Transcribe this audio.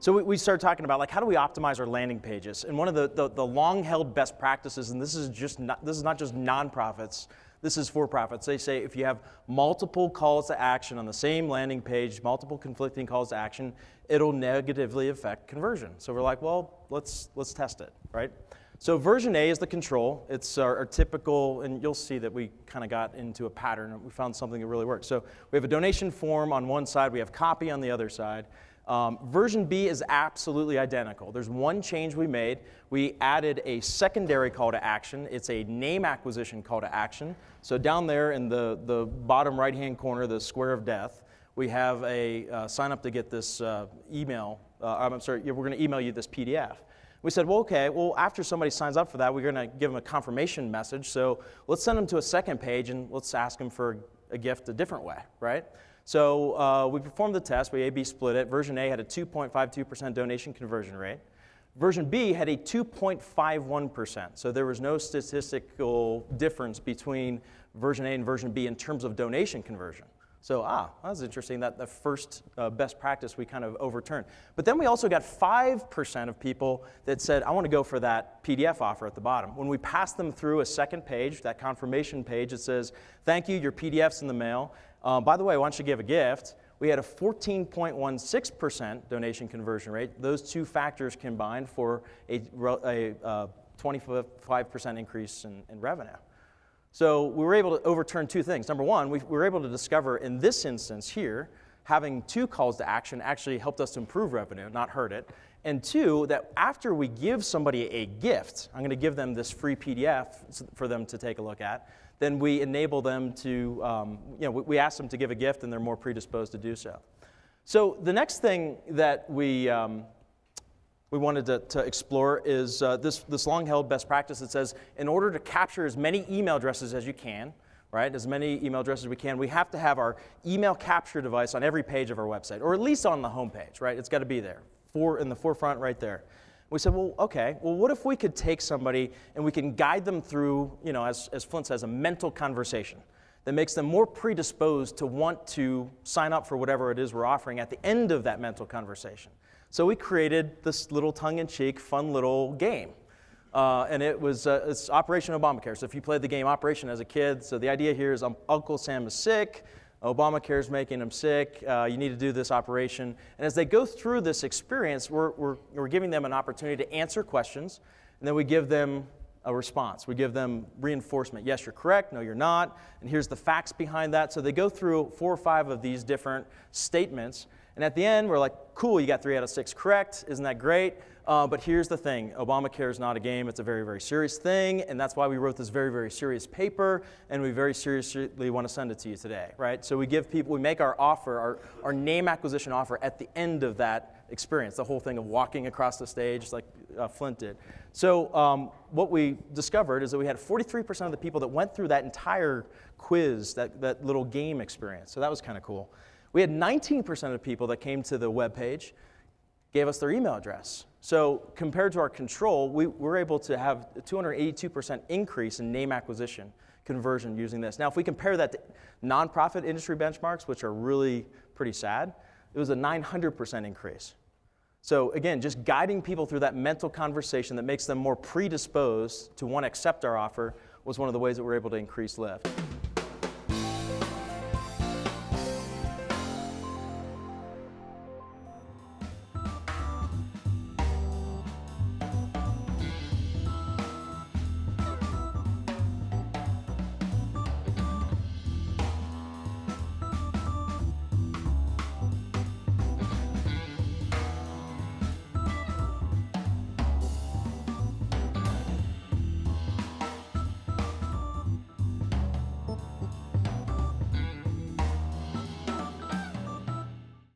So we started talking about, like, how do we optimize our landing pages? And one of the long-held best practices, and this is not just nonprofits, this is for-profits. They say if you have multiple calls to action on the same landing page, multiple conflicting calls to action, it'll negatively affect conversion. So we're like, well, let's test it, right? So version A is the control. It's our typical, and you'll see that we kind of got into a pattern, and we found something that really works. So we have a donation form on one side, we have copy on the other side. Version B is absolutely identical. There's one change we made. We added a secondary call to action. It's a name acquisition call to action. So down there in the bottom right-hand corner, the square of death, we have a sign up to get this email. I'm sorry, we're going to email you this PDF. We said, well, okay, well, after somebody signs up for that, we're going to give them a confirmation message. So let's send them to a second page, and let's ask them for a gift a different way, right? So we performed the test. We A/B split it. Version A had a 2.52% donation conversion rate. Version B had a 2.51%. So there was no statistical difference between version A and version B in terms of donation conversion. So, that was interesting, that the first best practice we kind of overturned. But then we also got 5% of people that said, I want to go for that PDF offer at the bottom. When we passed them through a second page, that confirmation page, it says, thank you, your PDF's in the mail. By the way, why don't you give a gift? We had a 14.16% donation conversion rate. Those two factors combined for a 25% increase in revenue. So we were able to overturn two things. Number one, we were able to discover in this instance here, having two calls to action actually helped us to improve revenue, not hurt it. And two, that after we give somebody a gift, I'm going to give them this free PDF for them to take a look at, then we enable them to, we ask them to give a gift and they're more predisposed to do so. So the next thing that we wanted to explore is this long-held best practice that says, in order to capture as many email addresses as you can, right, as many email addresses as we can, we have to have our email capture device on every page of our website, or at least on the home page, right? It's got to be there, in the forefront right there. We said, well, okay, well, what if we could take somebody and we can guide them through, as Flint says, a mental conversation that makes them more predisposed to want to sign up for whatever it is we're offering at the end of that mental conversation. So we created this little tongue-in-cheek, fun little game. And it's Operation Obamacare. So if you played the game Operation as a kid, so the idea here is Uncle Sam is sick, Obamacare is making him sick, you need to do this operation. And as they go through this experience, we're giving them an opportunity to answer questions, and then we give them a response. We give them reinforcement. Yes, you're correct. No, you're not. And here's the facts behind that. So they go through 4 or 5 of these different statements. And at the end, we're like, cool, you got 3 out of 6 correct. Isn't that great? But here's the thing. Obamacare is not a game. It's a very, very serious thing. And that's why we wrote this very, very serious paper. And we very seriously want to send it to you today, right? So we make our offer, our name acquisition offer at the end of that experience, the whole thing of walking across the stage like Flint did. So what we discovered is that we had 43% of the people that went through that entire quiz, that little game experience. So that was kind of cool. We had 19% of people that came to the web page, gave us their email address. So compared to our control, we were able to have a 282% increase in name acquisition conversion using this. Now, if we compare that to nonprofit industry benchmarks, which are really pretty sad, it was a 900% increase. So again, just guiding people through that mental conversation that makes them more predisposed to want to accept our offer was one of the ways that we're able to increase lift.